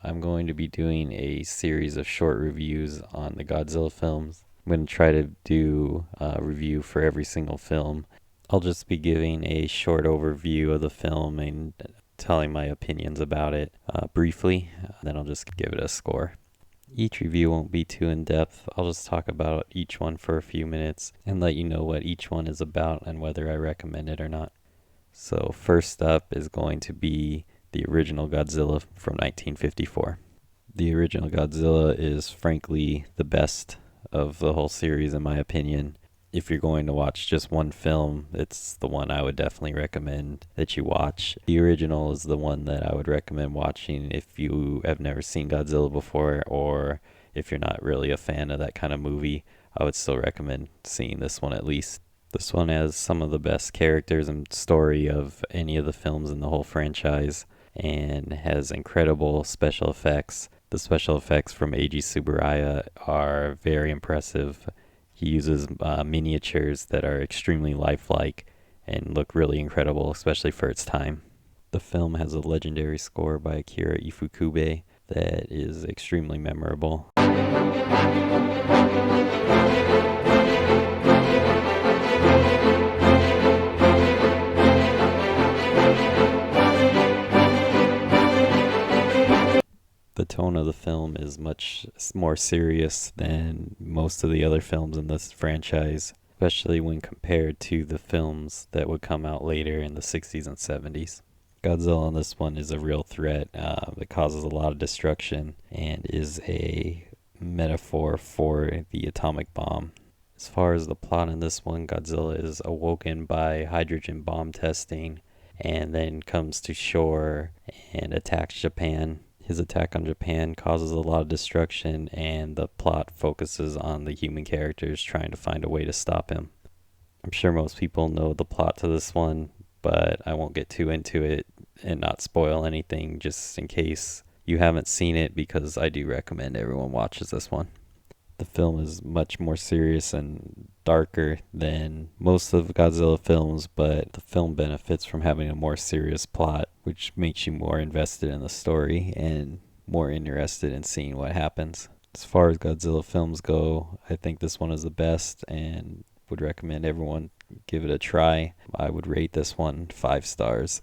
I'm going to be doing a series of short reviews on the Godzilla films. I'm going to try to do a review for every single film. I'll just be giving a short overview of the film and telling my opinions about it briefly. Then I'll just give it a score. Each review won't be too in-depth. I'll just talk about each one for a few minutes and let you know what each one is about and whether I recommend it or not. So first up is going to be the original Godzilla from 1954. The original Godzilla is frankly the best of the whole series in my opinion. If you're going to watch just one film, it's the one I would definitely recommend that you watch. The original is the one that I would recommend watching if you have never seen Godzilla before, or if you're not really a fan of that kind of movie. I would still recommend seeing this one at least. This one has some of the best characters and story of any of the films in the whole franchise, and has incredible special effects. The special effects from Eiji Tsuburaya are very impressive. He uses miniatures that are extremely lifelike and look really incredible, especially for its time. The film has a legendary score by Akira Ifukube that is extremely memorable. The tone of the film is much more serious than most of the other films in this franchise, especially when compared to the films that would come out later in the 60s and 70s. Godzilla in this one is a real threat that causes a lot of destruction and is a metaphor for the atomic bomb. As far as the plot in this one, Godzilla is awoken by hydrogen bomb testing and then comes to shore and attacks Japan. His attack on Japan causes a lot of destruction, and the plot focuses on the human characters trying to find a way to stop him. I'm sure most people know the plot to this one, but I won't get too into it and not spoil anything just in case you haven't seen it, because I do recommend everyone watches this one. The film is much more serious and darker than most of Godzilla films, but the film benefits from having a more serious plot, which makes you more invested in the story and more interested in seeing what happens. As far as Godzilla films go, I think this one is the best and would recommend everyone give it a try. I would rate this one 5 stars.